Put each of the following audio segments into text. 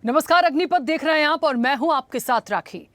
नमस्कार, अग्निपथ देख रहे हैं आप और मैं हूं आपके साथ राखी।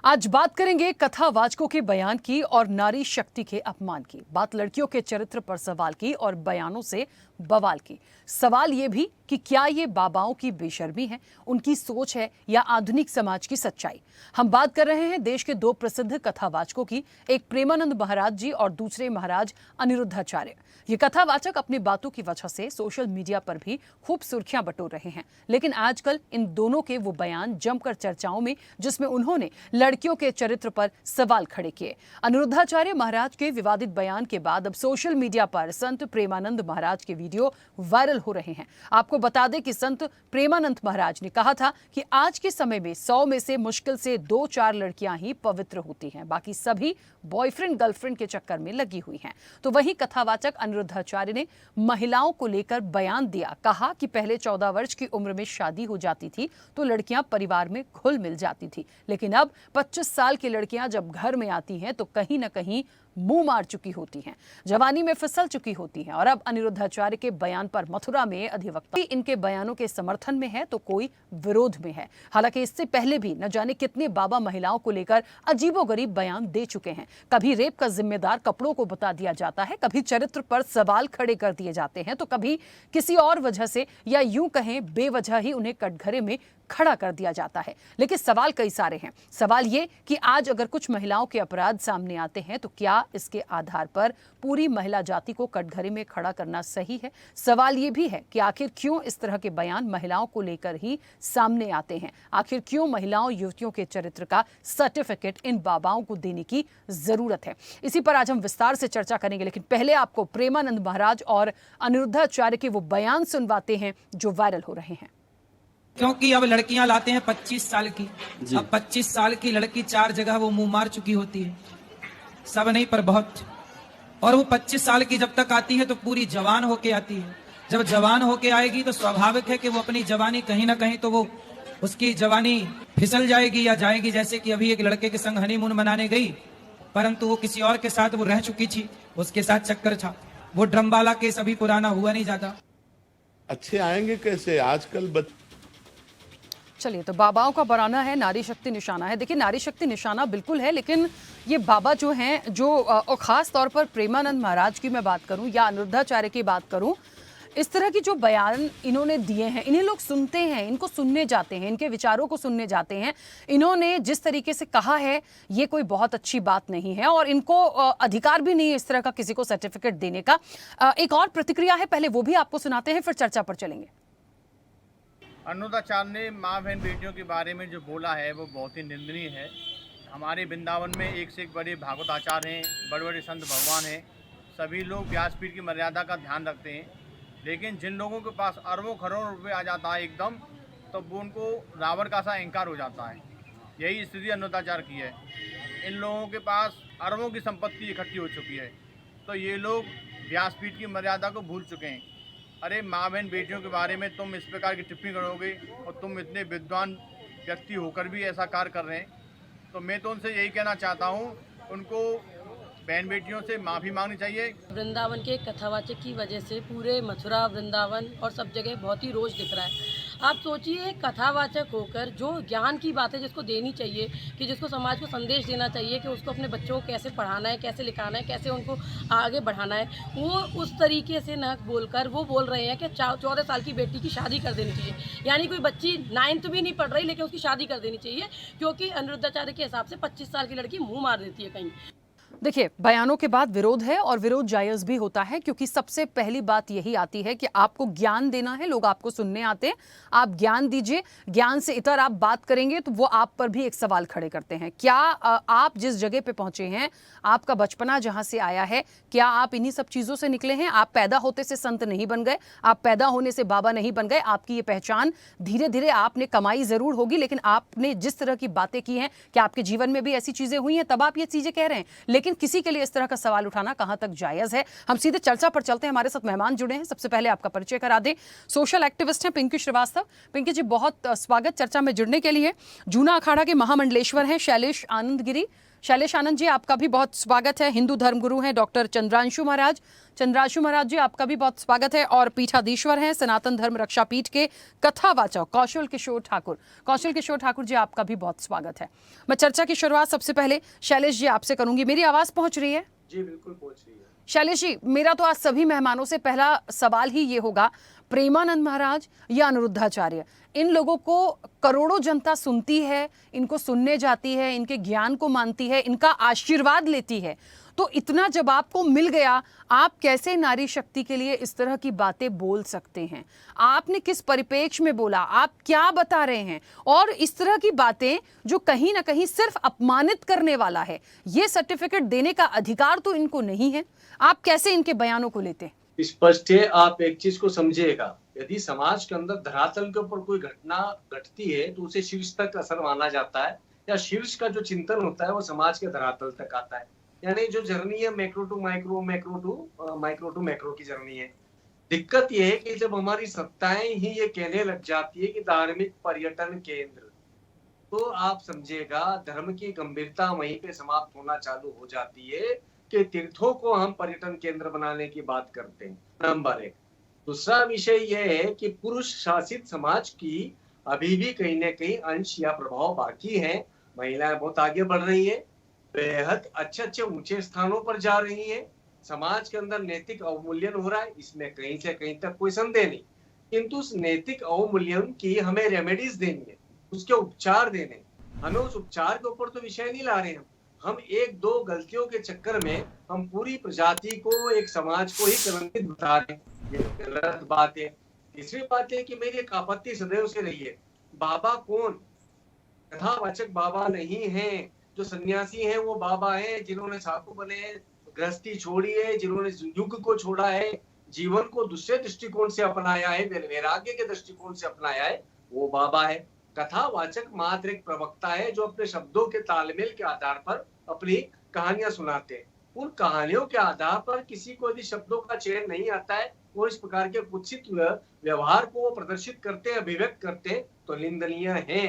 आज बात करेंगे कथावाचकों के बयान की और नारी शक्ति के अपमान की। बात लड़कियों के चरित्र पर सवाल की और बयानों से बवाल की। सवाल ये भी कि क्या ये बाबाओं की बेशर्मी है, उनकी सोच है या आधुनिक समाज की सच्चाई। हम बात कर रहे हैं देश के दो प्रसिद्ध कथावाचकों की, एक प्रेमानंद महाराज जी और दूसरे महाराज अनिरुद्धाचार्य। ये कथावाचक अपनी बातों की वजह से सोशल मीडिया पर भी खूब सुर्खियां बटोर रहे हैं, लेकिन आजकल इन दोनों के वो बयान जमकर चर्चाओं में, जिसमें उन्होंने लड़कियों के चरित्र पर सवाल खड़े किए। अनिरुद्धाचार्य महाराज के विवादित बयान के बाद अब सोशल मीडिया पर संत प्रेमानंद महाराज के वीडियो वायरल हो रहे हैं। आपको बता दें कि संत प्रेमानंद महाराज ने कहा था कि आज के समय में 100 में से मुश्किल से 2-4 लड़कियां ही पवित्र होती हैं, बाकी सभी बॉयफ्रेंड गर्लफ्रेंड के चक्कर में लगी हुई हैं। तो वहीं कथावाचक अनिरुद्धाचार्य ने महिलाओं को लेकर बयान दिया। कहा कि पहले 14 वर्ष की उम्र में शादी हो जाती थी तो लड़कियां परिवार में घुल मिल जाती थी, लेकिन अब 25 साल की लड़कियां जब घर में आती हैं तो कहीं ना कहीं मुंह मार चुकी होती हैं, जवानी में फिसल चुकी होती हैं। और अब अनिरुद्धाचार्य के बयान पर मथुरा में अधिवक्ता इनके बयानों के समर्थन में है तो कोई विरोध में है। हालांकि इससे पहले भी न जाने कितने बाबा महिलाओं को लेकर अजीबोगरीब बयान दे चुके हैं। कभी रेप का जिम्मेदार कपड़ों को बता दिया जाता है, कभी चरित्र पर सवाल खड़े कर दिए जाते हैं, तो कभी किसी और वजह से या यूं कहें बेवजह ही उन्हें कटघरे में खड़ा कर दिया जाता है। लेकिन सवाल कई सारे हैं। सवाल ये कि आज अगर कुछ महिलाओं के अपराध सामने आते हैं तो क्या इसके आधार पर पूरी महिला जाति को कटघरे में खड़ा करना सही है? सवाल ये भी है कि आखिर क्यों इस तरह के बयान महिलाओं को लेकर ही सामने आते हैं? आखिर क्यों महिलाओं युवतियों के चरित्र का सर्टिफिकेट इन बाबाओं को देने की जरूरत है? इसी पर आज हम विस्तार से चर्चा करेंगे, लेकिन पहले आपको प्रेमानंद महाराज और अनिरुद्धाचार्य के वो बयान सुनवाते हैं जो वायरल हो रहे हैं। क्योंकि अब लड़कियां लाते हैं 25 साल की। अब 25 साल की लड़की 4 जगह वो मुंह मार चुकी होती है, सब नहीं पर बहुत। और वो 25 साल की जब तक आती है तो पूरी जवान होके आती है। जब जवान होके आएगी तो स्वाभाविक है कि वो अपनी जवानी कहीं ना कहीं तो वो उसकी जवानी फिसल जाएगी या जाएगी। जैसे कि अभी एक लड़के के संग हनीमून मनाने गई, परंतु वो किसी और के साथ वो रह चुकी थी, उसके साथ चक्कर था। वो ड्रमवाला केस अभी पुराना हुआ नहीं जाता। अच्छे आएंगे कैसे आजकल चलिए, तो बाबाओं का बयान है नारी शक्ति निशाना है। देखिए, नारी शक्ति निशाना बिल्कुल है, लेकिन ये बाबा जो हैं, जो और खास तौर पर प्रेमानंद महाराज की मैं बात करूं या अनिरुद्धाचार्य की बात करूं, इस तरह की जो बयान इन्होंने दिए हैं, इन्हें लोग सुनते हैं, इनको सुनने जाते हैं, इनके विचारों को सुनने जाते हैं। इन्होंने जिस तरीके से कहा है ये कोई बहुत अच्छी बात नहीं है और इनको अधिकार भी नहीं है इस तरह का किसी को सर्टिफिकेट देने का। एक और प्रतिक्रिया है, पहले वो भी आपको सुनाते हैं, फिर चर्चा पर चलेंगे। अनिरुद्धाचार्य ने माँ बहन बेटियों के बारे में जो बोला है वो बहुत ही निंदनीय है। हमारे वृंदावन में एक से एक बड़े भागवत आचार्य हैं, बड़े बड़े संत भगवान हैं, सभी लोग व्यासपीठ की मर्यादा का ध्यान रखते हैं। लेकिन जिन लोगों के पास अरबों करोड़ों रुपये आ जाता है एकदम, तो वो उनको रावण का सा अहंकार हो जाता है। यही स्थिति अनिरुद्धाचार्य की है। इन लोगों के पास अरबों की संपत्ति इकट्ठी हो चुकी है, तो ये लोग व्यासपीठ की मर्यादा को भूल चुके हैं। अरे माँ बहन बेटियों के बारे में तुम इस प्रकार की टिप्पणी करोगे और तुम इतने विद्वान व्यक्ति होकर भी ऐसा कार्य कर रहे हैं, तो मैं तो उनसे यही कहना चाहता हूँ, उनको बहन बेटियों से माफ़ी मांगनी चाहिए। वृंदावन के कथावाचक की वजह से पूरे मथुरा, वृंदावन और सब जगह बहुत ही रोष दिख रहा है। आप सोचिए, कथावाचक होकर जो ज्ञान की बातें जिसको देनी चाहिए, कि जिसको समाज को संदेश देना चाहिए कि उसको अपने बच्चों को कैसे पढ़ाना है, कैसे लिखाना है, कैसे उनको आगे बढ़ाना है, वो उस तरीके से न बोलकर वो बोल रहे हैं कि 14 साल की बेटी की शादी कर देनी चाहिए। यानी कोई बच्ची 9th भी नहीं पढ़ रही लेकिन उसकी शादी कर देनी चाहिए, क्योंकि अनिरुद्धाचार्य के हिसाब से 25 साल की लड़की मुँह मार देती है कहीं। देखिए, बयानों के बाद विरोध है और विरोध जायज भी होता है, क्योंकि सबसे पहली बात यही आती है कि आपको ज्ञान देना है, लोग आपको सुनने आते हैं, आप ज्ञान दीजिए। ज्ञान से इतर आप बात करेंगे तो वो आप पर भी एक सवाल खड़े करते हैं। क्या आप जिस जगह पे पहुंचे हैं, आपका बचपना जहां से आया है, क्या आप इन्हीं सब चीजों से निकले हैं? आप पैदा होते से संत नहीं बन गए, आप पैदा होने से बाबा नहीं बन गए। आपकी ये पहचान धीरे धीरे आपने कमाई जरूर होगी, लेकिन आपने जिस तरह की बातें की हैं, क्या आपके जीवन में भी ऐसी चीजें हुई हैं तब आप ये चीजें कह रहे हैं? लेकिन किसी के लिए इस तरह का सवाल उठाना कहां तक जायज है? हम सीधे चर्चा पर चलते हैं। हमारे साथ मेहमान जुड़े हैं। सबसे पहले आपका परिचय करा दें। सोशल एक्टिविस्ट हैं पिंकी श्रीवास्तव। पिंकी जी, बहुत स्वागत चर्चा में जुड़ने के लिए। जूना अखाड़ा के महामंडलेश्वर हैं शैलेश आनंदगिरी। शैलेश आनंद जी, आपका भी बहुत स्वागत है। हिंदू धर्मगुरु हैं डॉक्टर चंद्रांशु महाराज। चंद्रांशु महाराज जी, आपका भी बहुत स्वागत है। और पीठाधीश्वर हैं सनातन धर्म रक्षा पीठ के कथावाचक कौशल किशोर ठाकुर। कौशल किशोर ठाकुर जी, आपका भी बहुत स्वागत है। मैं चर्चा की शुरुआत सबसे पहले शैलेश जी आपसे करूंगी। मेरी आवाज पहुंच रही है? जी बिल्कुल पहुंच रही है। शैलेश जी, मेरा तो आज सभी मेहमानों से पहला सवाल ही ये होगा, प्रेमानंद महाराज या अनिरुद्धाचार्य, इन लोगों को करोड़ों जनता सुनती है, इनको सुनने जाती है, इनके ज्ञान को मानती है, इनका आशीर्वाद लेती है, तो इतना जब आपको मिल गया, आप कैसे नारी शक्ति के लिए इस तरह की बातें बोल सकते हैं? आपने किस परिप्रेक्ष्य में बोला? आप क्या बता रहे हैं? और इस तरह की बातें जो कहीं ना कहीं सिर्फ अपमानित करने वाला है, ये सर्टिफिकेट देने का अधिकार तो इनको नहीं है। आप कैसे इनके बयानों को लेते हैं? स्पष्ट है, आप एक चीज को समझिएगा, यदि समाज के अंदर धरातल के ऊपर कोई घटना घटती है तो उसे शीर्ष तक असर माना जाता है, या शीर्ष का जो चिंतन होता है वो समाज के धरातल तक आता है। यानी जो जर्नी है macro to micro, micro to macro की जर्नी है। दिक्कत यह है कि जब हमारी सत्ताएं ही ये कहने लग जाती है कि धार्मिक पर्यटन केंद्र, तो आप समझिएगा धर्म की गंभीरता वहीं पे समाप्त होना चालू हो जाती है कि तीर्थों को हम पर्यटन केंद्र बनाने की बात करते हैं, नंबर 1। दूसरा विषय यह है कि पुरुष शासित समाज की अभी भी कहीं न कहीं अंश या प्रभाव बाकी है। महिलाएं बहुत आगे बढ़ रही है, बेहद अच्छे ऊंचे स्थानों पर जा रही है, समाज के अंदर नैतिक अवमूल्यन हो रहा है, इसमें कहीं से कहीं तक कोई संदेह नहीं। किंतु उस नैतिक अवमूल्यन की हमें रेमेडीज देनी है, उसके उपचार देने, हमें उस उपचार के ऊपर तो विषय नहीं ला रहे हम एक दो गलतियों के चक्कर में हम पूरी प्रजाति को, एक समाज को ही कलंकित बता रहे हैं, ये गलत बात है। तीसरी बात है कि मेरी एक आपत्ति सदैव से रही है, बाबा कौन? कथावाचक बाबा नहीं है, जो सन्यासी हैं वो बाबा हैं, जिन्होंने साधु बने, गृहस्थी छोड़ी है, जिन्होंने युग को छोड़ा है, जीवन को दूसरे दृष्टिकोण से अपनाया है, वैराग्य के दृष्टिकोण से अपनाया है, वो बाबा है। कथावाचक मात्र एक प्रवक्ता है जो अपने शब्दों के तालमेल के आधार पर अपनी कहानियां सुनाते हैं। उन कहानियों के आधार पर किसी को यदि शब्दों का चयन नहीं आता है, वो इस प्रकार के कुत्सित व्यवहार को प्रदर्शित करते हैं, अभिव्यक्त करते हैं, तो निंदनीय है।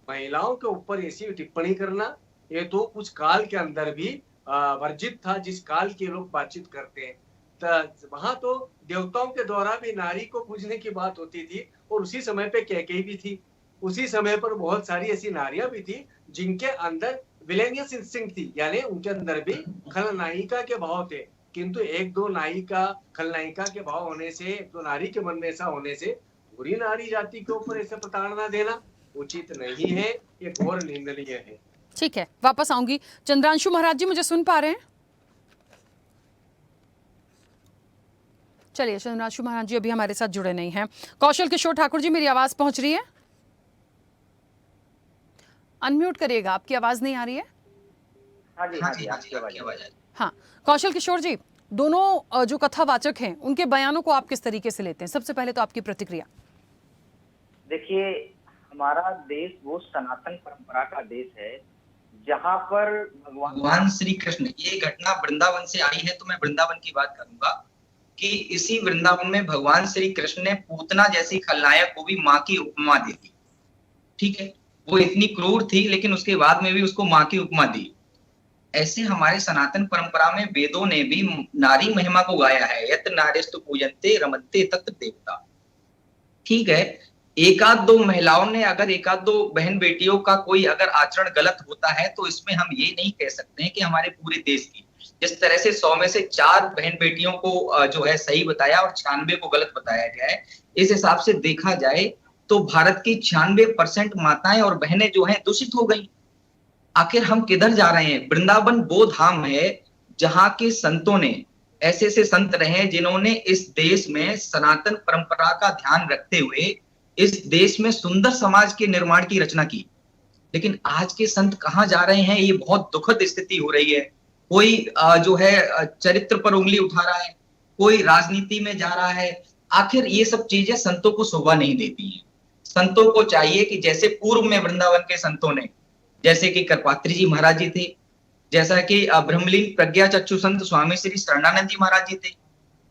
महिलाओं के ऊपर ऐसी टिप्पणी करना, ये तो कुछ काल के अंदर भी वर्जित था, जिस काल के लोग बातचीत करते हैं। वहां तो देवताओं के द्वारा भी नारी को पूजने की बात होती थी, और उसी समय पे कैकेयी भी थी, उसी समय पर बहुत सारी ऐसी नारियां भी थी जिनके अंदर विलेनियस इंस्टिंक्ट थी, यानी उनके अंदर भी खलनायिका के भाव थे। किंतु एक दो नायिका, खलनायिका के भाव होने से, एक दो नारी के मन में ऐसा होने से बुरी नारी जाति के ऊपर ऐसे प्रताड़ना देना उचित नहीं है, ये घोर निंदनीय है। ठीक है, वापस आऊंगी। चंद्रांशु महाराज जी, मुझे सुन पा रहे हैं? चलिए, चंद्रांशु महाराज जी अभी हमारे साथ जुड़े नहीं हैं। कौशल किशोर ठाकुर जी, मेरी आवाज पहुंच रही है? अनम्यूट करिएगा, आपकी आवाज नहीं आ रही है। हाँ जी, आपकी आवाज आ रही है। हाँ, कौशल किशोर जी, दोनों जो कथावाचक हैं उनके बयानों को आप किस तरीके से लेते हैं? सबसे पहले तो आपकी प्रतिक्रिया। देखिए, हमारा देश वो सनातन परंपरा का देश है जहाँ पर भगवान श्री कृष्ण, ये घटना वृंदावन से आई है, तो मैं वृंदावन की बात करूंगा कि इसी वृंदावन में भगवान श्री कृष्ण ने पूतना जैसी खलनायक को भी माँ की उपमा दी थी। ठीक है, वो इतनी क्रूर थी, लेकिन उसके बाद में भी उसको माँ की उपमा दी। ऐसे हमारे सनातन परंपरा में वेदों ने भी नारी महिमा को गाया है, यत नारेस्तु पूजन्ते रमन्ते तत्र देवता। ठीक है, एकाध दो महिलाओं ने, अगर एकाध दो बहन बेटियों का कोई अगर आचरण गलत होता है, तो इसमें हम ये नहीं कह सकते हैं कि हमारे पूरे देश की, जिस तरह से 100 में से 4 बहन बेटियों को जो है सही बताया और 96 को गलत बताया गया है, इस हिसाब से देखा जाए तो भारत की 96% माताएं और बहनें जो हैं दूषित हो गई। आखिर हम किधर जा रहे हैं? वृंदावन वो धाम है जहां के संतों ने, ऐसे ऐसे संत रहे जिन्होंने इस देश में सनातन परंपरा का ध्यान रखते हुए इस देश में सुंदर समाज के निर्माण की रचना की। लेकिन आज के संत कहाँ जा रहे हैं? ये बहुत दुखद स्थिति हो रही है। कोई जो है चरित्र पर उंगली उठा रहा है, कोई राजनीति में जा रहा है। आखिर ये सब चीजें संतों को शोभा नहीं देती हैं। संतों को चाहिए कि जैसे पूर्व में वृंदावन के संतों ने, जैसे कि करपात्री जी महाराज जी थे, जैसा कि ब्रह्मलीन प्रज्ञा चक्षु संत स्वामी श्री शरणानंद जी महाराज जी थे,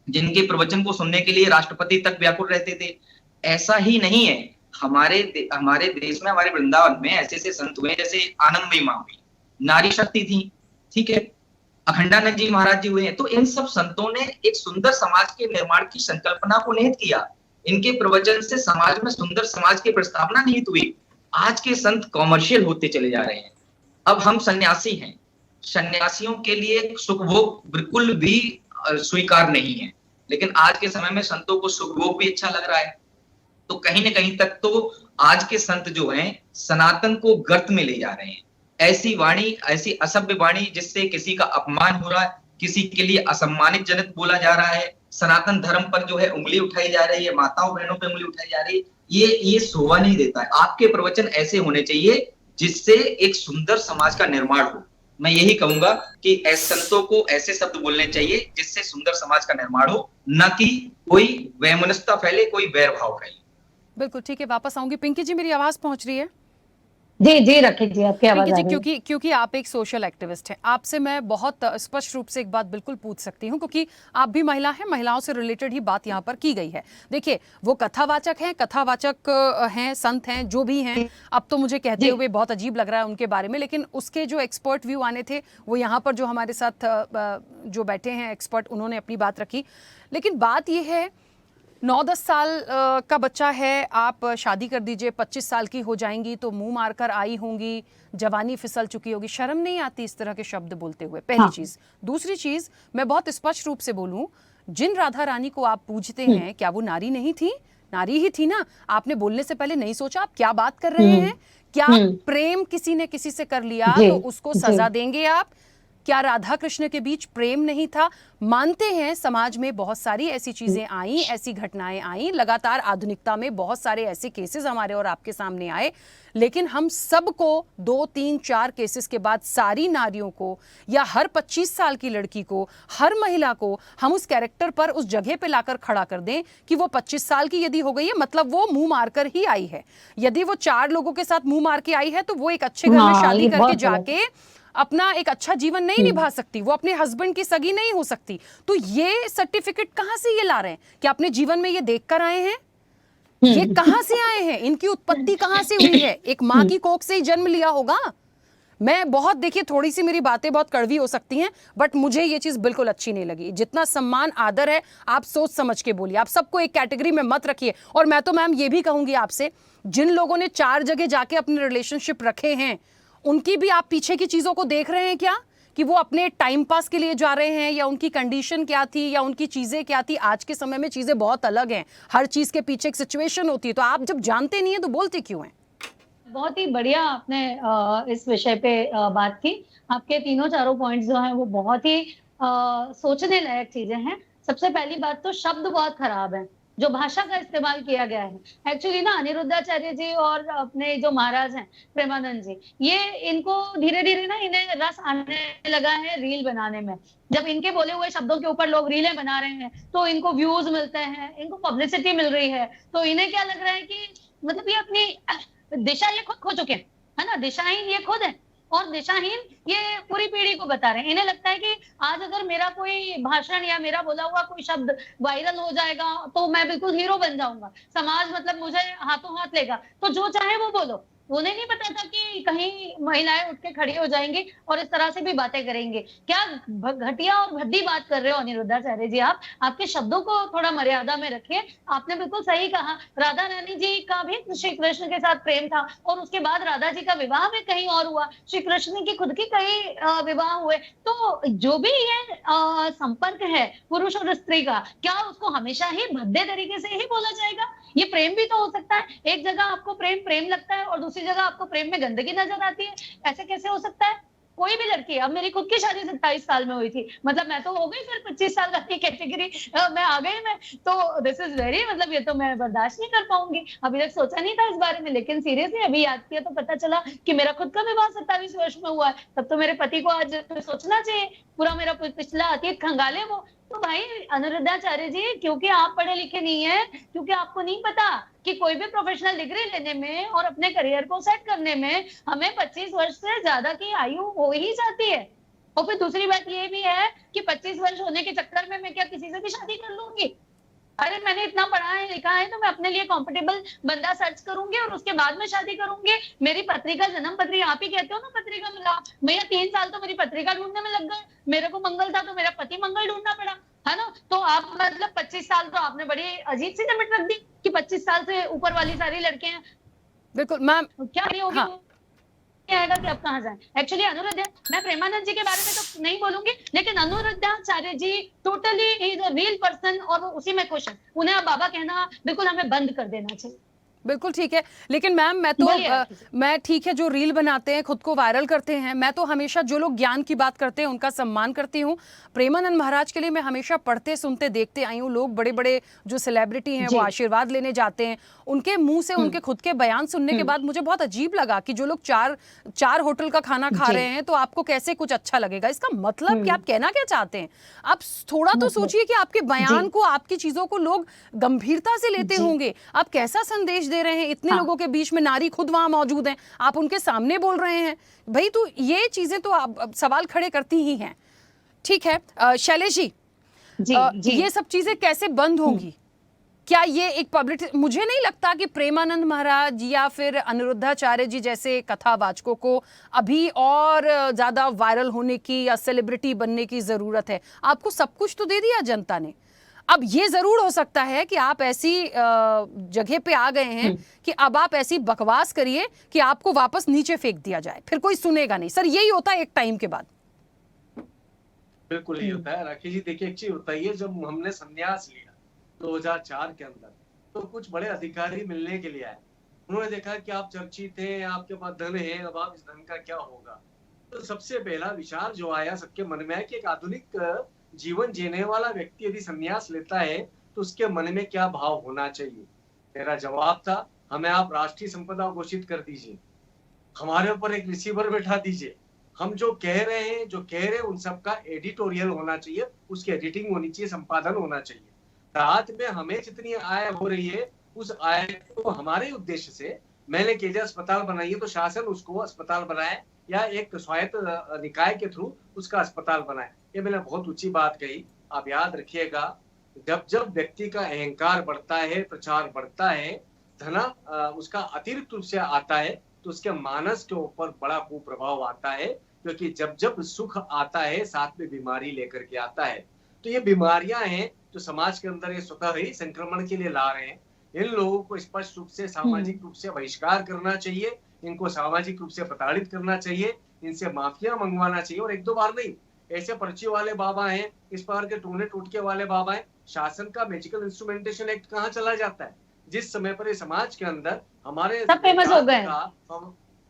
जिनके प्रवचन को सुनने के लिए राष्ट्रपति तक व्याकुल रहते थे। ऐसा ही नहीं है, हमारे देश में, हमारे वृंदावन में ऐसे ऐसे संत हुए, जैसे आनंदमयी माँ हुई, नारी शक्ति थी, ठीक है, अखंडानंद जी महाराज जी हुए हैं। तो इन सब संतों ने एक सुंदर समाज के निर्माण की संकल्पना को निहित किया। इनके प्रवचन से समाज में सुंदर समाज की प्रस्तावना निहित हुई। आज के संत कॉमर्शियल होते चले जा रहे हैं। अब हम सन्यासी हैं, सन्यासियों के लिए सुखभोग बिल्कुल भी स्वीकार नहीं है, लेकिन आज के समय में संतों को सुखभोग भी अच्छा लग रहा है। तो कहीं ना कहीं तक तो आज के संत जो हैं सनातन को गर्त में ले जा रहे हैं। ऐसी वाणी, ऐसी असभ्य वाणी जिससे किसी का अपमान हो रहा है, किसी के लिए असम्मानित जनित बोला जा रहा है, सनातन धर्म पर जो है उंगली उठाई जा रही है, माताओं बहनों पे उंगली उठाई जा रही है, ये शोभा नहीं देता है। आपके प्रवचन ऐसे होने चाहिए जिससे एक सुंदर समाज का निर्माण हो। मैं यही कहूंगा कि ऐसे संतों को ऐसे शब्द बोलने चाहिए जिससे सुंदर समाज का निर्माण हो, न कि कोई वैमनस्यता फैले, कोई वैर भाव फैले। बिल्कुल ठीक है, वापस आऊंगी। पिंकी जी, मेरी आवाज पहुंच रही है? जी जी रखिए जी, आपकी आवाज आ रही है। क्योंकि आप एक सोशल एक्टिविस्ट हैं, आपसे मैं बहुत स्पष्ट रूप से एक बात बिल्कुल पूछ सकती हूं, क्योंकि आप भी महिला हैं, महिलाओं से रिलेटेड ही बात यहां पर की गई है। देखिए, वो कथावाचक हैं, हैं, संत हैं, जो भी हैं। अब तो मुझे कहते हुए बहुत अजीब लग रहा है उनके बारे में, लेकिन उसके जो एक्सपर्ट व्यू आने थे वो यहाँ पर जो हमारे साथ जो बैठे हैं एक्सपर्ट, उन्होंने अपनी बात रखी। लेकिन बात यह है, 9-10 साल का बच्चा है, आप शादी कर दीजिए, 25 साल की हो जाएंगी तो मुंह मारकर आई होंगी, जवानी फिसल चुकी होगी, शर्म नहीं आती इस तरह के शब्द बोलते हुए? पहली चीज। दूसरी चीज, मैं बहुत स्पष्ट रूप से बोलूं, जिन राधा रानी को आप पूजते हैं, क्या वो नारी नहीं थी? नारी ही थी ना। आपने बोलने से पहले नहीं सोचा आप क्या बात कर रहे हैं? क्या प्रेम किसी ने किसी से कर लिया तो उसको सजा देंगे आप? क्या राधा कृष्ण के बीच प्रेम नहीं था? मानते हैं समाज में बहुत सारी ऐसी चीजें आई, ऐसी घटनाएं आई, लगातार आधुनिकता में बहुत सारे ऐसे केसेस हमारे और आपके सामने आए, लेकिन हम सबको 2, 3, 4 केसेस के बाद सारी नारियों को या हर 25 साल की लड़की को, हर महिला को हम उस कैरेक्टर पर, उस जगह पे लाकर खड़ा कर दें कि वो 25 साल की यदि हो गई है मतलब वो मुंह मारकर ही आई है। यदि वो 4 लोगों के साथ मुंह मार के आई है तो वो एक अच्छे घर में शादी करके जाके अपना एक अच्छा जीवन नहीं निभा सकती, वो अपने हस्बैंड की सगी नहीं हो सकती। तो ये सर्टिफिकेट कहां से ये ला रहे हैं? कि अपने जीवन में ये देखकर आए हैं? ये कहां से आए हैं? इनकी उत्पत्ति कहां से हुई है? एक मां की कोख से ही जन्म लिया होगा। मैं बहुत, देखिए, थोड़ी सी मेरी बातें बहुत कड़वी हो सकती हैं, बट मुझे ये चीज बिल्कुल अच्छी नहीं लगी। जितना सम्मान आदर है आप सोच समझ के बोलिए, आप सबको एक कैटेगरी में मत रखिए। और मैं तो मैम ये भी कहूंगी आपसे, जिन लोगों ने 4 जगह जाके अपने रिलेशनशिप रखे हैं, उनकी भी आप पीछे की चीजों को देख रहे हैं क्या? कि वो अपने टाइम पास के लिए जा रहे हैं, या उनकी कंडीशन क्या थी, या उनकी चीजें क्या थी? आज के समय में चीजें बहुत अलग हैं, हर चीज के पीछे एक सिचुएशन होती है। तो आप जब जानते नहीं है तो बोलते क्यों हैं? बहुत ही बढ़िया आपने इस विषय पे बात की। आपके तीनों चारों पॉइंट्स जो हैं वो बहुत ही सोचने लायक चीजें हैं। सबसे पहली बात तो शब्द बहुत खराब है, जो भाषा का इस्तेमाल किया गया है। एक्चुअली ना अनिरुद्धाचार्य जी और अपने जो महाराज हैं प्रेमानंद जी, ये इनको धीरे धीरे ना इन्हें रस आने लगा है रील बनाने में। जब इनके बोले हुए शब्दों के ऊपर लोग रीलें बना रहे हैं तो इनको व्यूज मिलते हैं, इनको पब्लिसिटी मिल रही है, तो इन्हें क्या लग रहा है कि मतलब ये अपनी दिशा ये खुद खो चुके हैं, है ना। दिशाहीन ये खुद है और दिशाहीन ये पूरी पीढ़ी को बता रहे हैं। इन्हें लगता है कि आज अगर मेरा कोई भाषण या मेरा बोला हुआ कोई शब्द वायरल हो जाएगा तो मैं बिल्कुल हीरो बन जाऊंगा, समाज मतलब मुझे हाथों हाथ लेगा, तो जो चाहे वो बोलो। उन्हें नहीं पता था कि कहीं महिलाएं उठ के खड़ी हो जाएंगी और इस तरह से भी बातें करेंगे। क्या घटिया और भद्दी बात कर रहे हो अनिरुद्धाचार्य जी। आप आपके शब्दों को थोड़ा मर्यादा में रखिए। आपने बिल्कुल सही कहा, राधा रानी जी का भी श्री कृष्ण के साथ प्रेम था और उसके बाद राधा जी का विवाह भी कहीं और हुआ, श्री कृष्ण की खुद की कई विवाह हुए। तो जो भी ये संपर्क है पुरुष और स्त्री का, क्या उसको हमेशा ही भद्दे तरीके से ही बोला जाएगा? ये प्रेम भी तो हो सकता है। एक जगह आपको प्रेम प्रेम लगता है और दूसरी जगह आपको प्रेम में गंदगी नजर आती है, ऐसे कैसे हो सकता है? कोई भी लड़की, अब मेरी खुद की शादी 27 साल में हुई थी, मतलब मैं तो हो गई फिर 25 साल की कैटेगरी में आ गई मैं, तो दिस इज वेरी, मतलब ये तो मैं बर्दाश्त नहीं कर पाऊंगी। अभी तक सोचा नहीं था इस बारे में, लेकिन सीरियसली अभी याद किया तो पता चला कि मेरा खुद का विवाह 27 वर्ष में हुआ है। तब तो मेरे पति को आज सोचना चाहिए, पूरा मेरा पिछला अतीत खंगाले वो। तो भाई अनिरुद्धाचार्य जी, क्योंकि आप पढ़े लिखे नहीं है, क्योंकि आपको नहीं पता कि कोई भी प्रोफेशनल डिग्री लेने में और अपने करियर को सेट करने में हमें 25 वर्ष से ज्यादा की आयु हो ही जाती है। और फिर दूसरी बात ये भी है कि 25 वर्ष होने के चक्कर में मैं क्या किसी से भी शादी कर लूंगी? अरे मैंने इतना पढ़ा है लिखा है तो मैं अपने लिए कंफर्टेबल बंदा सर्च करूंगी और उसके बाद में शादी करूंगी। मेरी पत्रिका, जन्म पत्री, आप ही कहते हो ना पत्रिका मिला, भैया 3 साल तो मेरी पत्रिका ढूंढने में लग गए। मेरे को मंगल था तो मेरा पति मंगल ढूंढना पड़ा, है ना। तो आप मतलब 25 साल तो आपने बड़ी अजीब सी लिमिट रख दी कि 25 साल से ऊपर वाली सारी लड़कियां बिल्कुल मैम। क्या नहीं होगी। हाँ। आएगा कि अब कहाँ जाए। एक्चुअली अनुरुद्धा, मैं प्रेमानंद जी के बारे में तो नहीं बोलूंगी, लेकिन Aniruddhacharya ji totally is a real person और वो उसी में खुश है। उन्हें अब बाबा कहना बिल्कुल हमें बंद कर देना चाहिए। बिल्कुल ठीक है, लेकिन मैम मैं ठीक है जो रील बनाते हैं, खुद को वायरल करते हैं, मैं तो हमेशा जो लोग ज्ञान की बात करते हैं उनका सम्मान करती हूँ। प्रेमानंद महाराज के लिए मैं हमेशा पढ़ते सुनते देखते आई हूँ। लोग बड़े बड़े जो सेलिब्रिटी हैं वो आशीर्वाद लेने जाते हैं, उनके मुंह से उनके खुद के बयान सुनने के बाद मुझे बहुत अजीब लगा कि जो लोग चार होटल का खाना खा रहे हैं तो आपको कैसे कुछ अच्छा लगेगा। इसका मतलब कि आप कहना क्या चाहते हैं? आप थोड़ा तो सोचिए कि आपके बयान को, आपकी चीजों को लोग गंभीरता से लेते होंगे। आप कैसा संदेश दे रहे हैं? इतने लोगों के बीच में नारी खुद वहां मौजूद हैं, आप उनके सामने बोल रहे हैं भाई, तो ये चीजें तो आप सवाल खड़े करती ही हैं। ठीक है शैलेश जी, ये सब चीजें कैसे बंद होंगी? क्या ये एक पब्लिक, मुझे नहीं लगता कि प्रेमानंद महाराज या फिर अनिरुद्धाचार्य जी जैसे कथावाचकों को अभी और ज्यादा वायरल होने की या सेलिब्रिटी बनने की जरूरत है। आपको सब कुछ तो दे दिया जनता ने। अब ये जरूर हो सकता है कि आप ऐसी जगह पे आ गए हैं कि अब आप ऐसी बकवास करिए कि आपको वापस नीचे फेंक दिया जाए, फिर कोई सुनेगा नहीं। सर यही होता है एक टाइम के बाद। बिल्कुल यही होता है राखी जी। देखिए एक चीज होता है, जब हमने संन्यास लिया 2004 के अंदर, तो कुछ बड़े अधिकारी मिलने के लिए आए। उन्होंने देखा कि आप चर्चित हैं, आपके पास धन है, अब आप इस धन का क्या होगा। तो सबसे पहला विचार जो आया सबके मन में है कि एक आधुनिक जीवन जीने वाला व्यक्ति यदि संन्यास लेता है तो उसके मन में क्या भाव होना चाहिए। मेरा जवाब था, हमें आप राष्ट्रीय संपदा घोषित कर दीजिए, हमारे ऊपर एक रिसीवर बैठा दीजिए, हम जो कह रहे हैं उन सबका एडिटोरियल होना चाहिए, उसकी एडिटिंग होनी चाहिए, संपादन होना चाहिए। रात में हमें जितनी आय हो रही है उस आय को हमारे उद्देश्य से, मैंने केजे अस्पताल बनाई है तो शासन उसको अस्पताल बनाए या एक स्वायत्त निकाय के थ्रू उसका अस्पताल बनाए। ये मैंने बहुत ऊंची बात कही। आप याद रखिएगा, जब जब व्यक्ति का अहंकार बढ़ता है, प्रचार बढ़ता है, धना उसका अतिरिक्त रूप से आता है, तो उसके मानस के ऊपर बड़ा कुप्रभाव आता है। क्योंकि जब जब सुख आता है साथ में बीमारी लेकर के आता है। तो ये बीमारियां हैं जो समाज के अंदर ये स्वतः ही संक्रमण के लिए ला रहे हैं। इन लोगों को स्पष्ट रूप से सामाजिक रूप से बहिष्कार करना चाहिए, इनको सामाजिक रूप से प्रताड़ित करना चाहिए, इनसे माफिया मंगवाना चाहिए। और एक दो बार नहीं, ऐसे पर्ची वाले बाबा हैं, इस प्रकार के टोने टोटके वाले बाबा हैं। शासन का मैजिकल इंस्ट्रूमेंटेशन एक्ट कहाँ चला जाता है? जिस समय पर समाज के अंदर हमारे सब फेमस हो गए,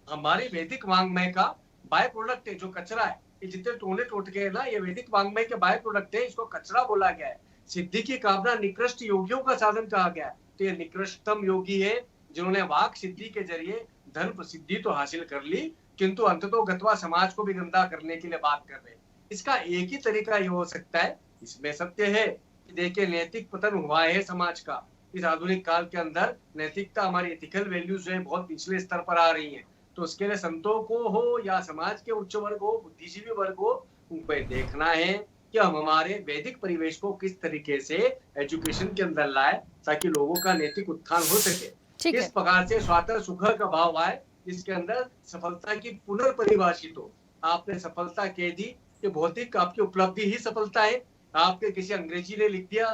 हमारी वैदिक वांग्मय का बाय प्रोडक्ट है जो कचरा है। ये जितने टोने टोटके है ना, ये वैदिक वांग्मय के बाय प्रोडक्ट है, इसको कचरा बोला गया है। सिद्धि की कामना निकृष्ट योगियों का साधन कहा गया है। तो ये निकृष्टतम योगी है जिन्होंने वाक सिद्धि के जरिए धन प्रसिद्धि तो हासिल कर ली, किंतु अंततो गत्वा समाज को भी गंदा करने के लिए बात कर रहे हैं। इसका एक ही तरीका ये हो सकता है, इसमें सत्य है कि देखिए नैतिक पतन हुआ है समाज का। इस आधुनिक काल के अंदर नैतिकता, हमारी एथिकल वैल्यूज जो है बहुत निचले स्तर पर आ रही हैं। तो उसके लिए संतों को हो या समाज के उच्च वर्ग हो, बुद्धिजीवी वर्ग हो, उनको देखना है कि हम हमारे वैदिक परिवेश को किस तरीके से एजुकेशन के अंदर लाए ताकि लोगों का नैतिक उत्थान हो सके। इस प्रकार से स्वातंत्र सुख का भाव आए जिसके अंदर सफलता की पुनर्परिभाषित हो। आपने सफलता कह दी कि भौतिक आपकी उपलब्धि ही सफलता है। आपके किसी अंग्रेजी ने लिख दिया,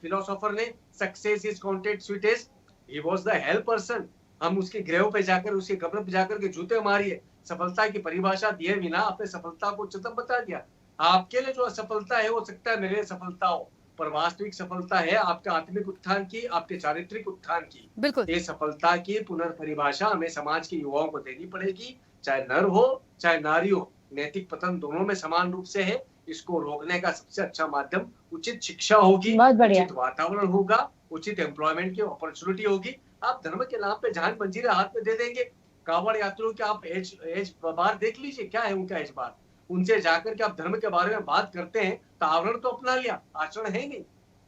फिलोसोफर ने, success is counted sweetest, he was the hell person. हम उसके ग्रेव पे जाकर, उसके कब्र पे जाकर के जूते मारिए। सफलता की परिभाषा दिए बिना आपने सफलता को उच्चतम बता दिया। आपके लिए जो असफलता है हो सकता है मेरे लिए सफलता हो, पर वास्तविक सफलता है आपके आत्मिक उत्थान की, आपके चारित्रिक उत्थान की। बिल्कुल। ये सफलता की पुनर्परिभाषा हमें समाज के युवाओं को देनी पड़ेगी, चाहे नर हो चाहे नारी हो। नैतिक पतन दोनों में समान रूप से है। इसको रोकने का सबसे अच्छा माध्यम उचित शिक्षा होगी, उचित वातावरण होगा, उचित एम्प्लॉयमेंट की अपॉर्चुनिटी होगी। आप धर्म के नाम पे जान मंजीरे हाथ में दे देंगे। कांवड़ यात्रियों के आप एज बार देख लीजिए, क्या है उनका एज बार। उनसे जाकर के आप धर्म के बारे में बात करते हैं तो आवरण तो अपना लिया, आचरण है नहीं।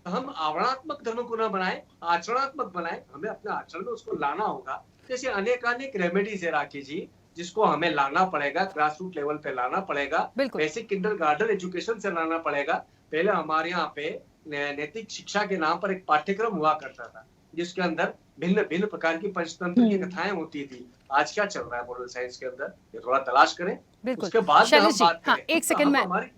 तो हम आवरणात्मक धर्म को न बनाए, आचरणात्मक बनाए। हमें अपने आचरण में उसको लाना होगा। जैसे अनेक रेमेडीज है राखी जी, जिसको हमें लाना पड़ेगा, ग्रास रूट लेवल पे लाना पड़ेगा, बेसिक किंडरगार्टन एजुकेशन से लाना पड़ेगा। पहले हमारे यहाँ पे नैतिक शिक्षा के नाम पर एक पाठ्यक्रम हुआ करता था, जिसके अंदर भिन्न भिन्न प्रकार की पंचतंत्र की कथाएं होती थी। आज क्या चल रहा है मॉरल साइंस के अंदर, ये थोड़ा तलाश करें, बिल्कुल। उसके बाद जब हम शैलेश जी, बात हाँ, करें। एक सेकंड में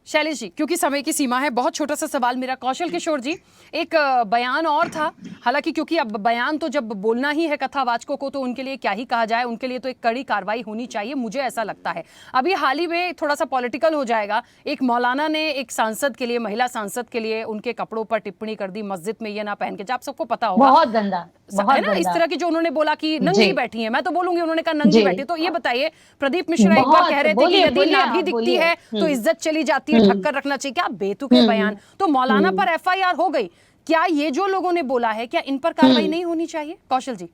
शैलेश जी, क्योंकि समय की सीमा है, बहुत छोटा सा सवाल मेरा। कौशल किशोर जी, एक बयान और था, हालांकि क्योंकि अब बयान तो जब बोलना ही है कथावाचकों को तो उनके लिए क्या ही कहा जाए, उनके लिए तो एक कड़ी कार्रवाई होनी चाहिए, मुझे ऐसा लगता है। अभी हाल ही में थोड़ा सा पॉलिटिकल हो जाएगा, एक मौलाना ने एक सांसद के लिए, महिला सांसद के लिए उनके कपड़ों पर टिप्पणी कर दी, मस्जिद में ये ना पहन के, आप सबको पता होगा, बहुत गंदा, है ना, इस तरह की जो उन्होंने बोला कि नंगी बैठी है, मैं तो बोलूंगी उन्होंने कहा नंगी बैठी। तो ये बताइए, प्रदीप मिश्रा एक बार कह रहे थे कि यदि नाभि दिखती है तो इज्जत चली जाती है, ढककर रखना चाहिए, क्या बेतुके बयान। तो मौलाना पर एफआईआर हो गई, क्या ये जो लोगों ने बोला है क्या इन पर कार्रवाई नहीं होनी चाहिए? कौशल जी।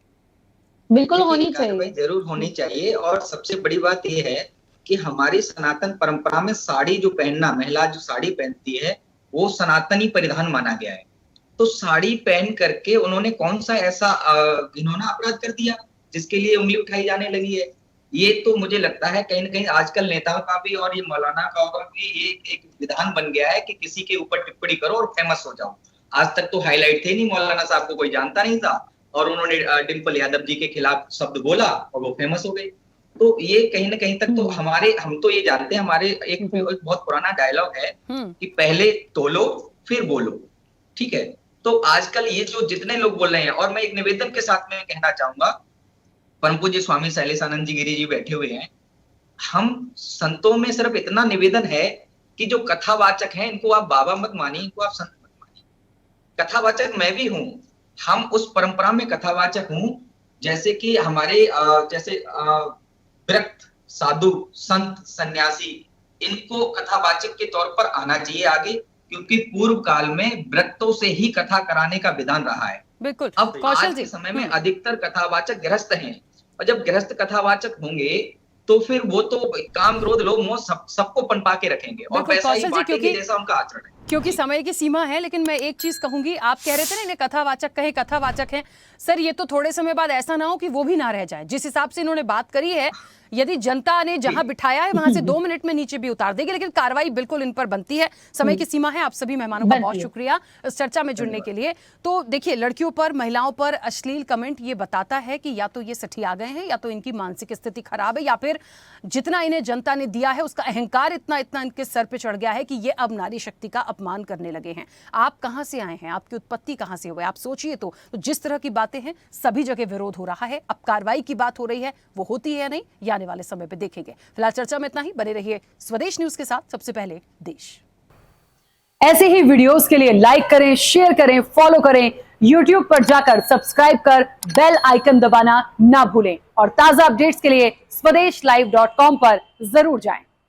बिल्कुल होनी चाहिए, जरूर होनी चाहिए। और सबसे बड़ी बात यह है कि हमारी सनातन परंपरा में साड़ी जो पहनना, महिला जो साड़ी पहनती है वो सनातनी परिधान माना गया है। तो साड़ी पहन करके उन्होंने कौन सा ऐसा घिनौना अपराध कर दिया जिसके लिए उंगली उठाई जाने लगी है? ये तो मुझे लगता है कहीं ना कहीं आजकल नेताओं का भी और ये मौलाना का भी ये एक विधान बन गया है कि किसी के ऊपर टिप्पणी करो और फेमस हो जाओ। आज तक तो हाईलाइट थे नहीं, मौलाना साहब को कोई जानता नहीं था और उन्होंने डिम्पल यादव जी के खिलाफ शब्द बोला और वो फेमस हो गए। तो ये कहीं ना कहीं तक तो हम तो ये जानते हैं, हमारे एक बहुत पुराना डायलॉग है कि पहले तोलो फिर बोलो, ठीक है। तो आजकल ये जो जितने लोग बोल रहे हैं, और मैं एक निवेदन के साथ में कहना चाहूंगा, परम पूज्य स्वामी शैलेशानंद जी गिरी जी बैठे हुए हैं, हम संतों में सिर्फ इतना निवेदन है कि जो कथावाचक हैं इनको आप बाबा मत मानिए, इनको आप संत मत मानिए। कथावाचक मैं भी हूं, हम उस परंपरा में कथावाचक हूं, जैसे कि हमारे जैसे विरक्त साधु संत सन्यासी, इनको कथावाचक के तौर पर आना चाहिए आगे, क्योंकि पूर्व काल में व्रतों से ही कथा कराने का विधान रहा है। बिल्कुल। अब आज के समय में अधिकतर कथावाचक गृहस्थ हैं, और जब गृहस्थ कथावाचक होंगे तो फिर वो तो काम क्रोध लोभ मोह सबको पनपा के रखेंगे और वैसा ही बांटेंगे जैसा उनका आचरण है। क्योंकि समय की सीमा है, लेकिन मैं एक चीज कहूंगी, आप कह रहे थे ना इन्हें कथावाचक कहे, कथावाचक हैं सर, ये तो थोड़े समय बाद ऐसा ना हो कि वो भी ना रह जाए। जिस हिसाब से इन्होंने बात करी है, यदि जनता ने जहां बिठाया है वहां से 2 मिनट में नीचे भी उतार देगी, लेकिन कार्रवाई बिल्कुल इन पर बनती है। समय की सीमा है। आप सभी मेहमानों का बहुत शुक्रिया इस चर्चा में जुड़ने के लिए। तो देखिए, लड़कियों पर, महिलाओं पर अश्लील कमेंट ये बताता है कि या तो ये सठिया गए हैं, या तो इनकी मानसिक स्थिति खराब है, या फिर जितना इन्हें जनता ने दिया है उसका अहंकार इतना इतना इनके सर पे चढ़ गया है कि ये अब नारी शक्ति का अपमान करने लगे हैं। आप कहां से आए हैं, आपकी उत्पत्ति कहां से हुई, आप सोचिए। तो जिस तरह की बातें हैं, सभी जगह विरोध हो रहा है। अब कार्रवाई की बात हो रही है, वो होती है या नहीं, ये आने वाले समय पे देखेंगे। फिलहाल चर्चा में इतना ही। बने रहिए स्वदेश न्यूज के साथ। सबसे पहले देश। ऐसे ही वीडियोस के लिए लाइक करें, शेयर करें, फॉलो करें। YouTube पर जाकर सब्सक्राइब कर बेल आइकन दबाना ना भूलें, और ताजा अपडेट्स के लिए swedeshlive.com पर जरूर जाएं।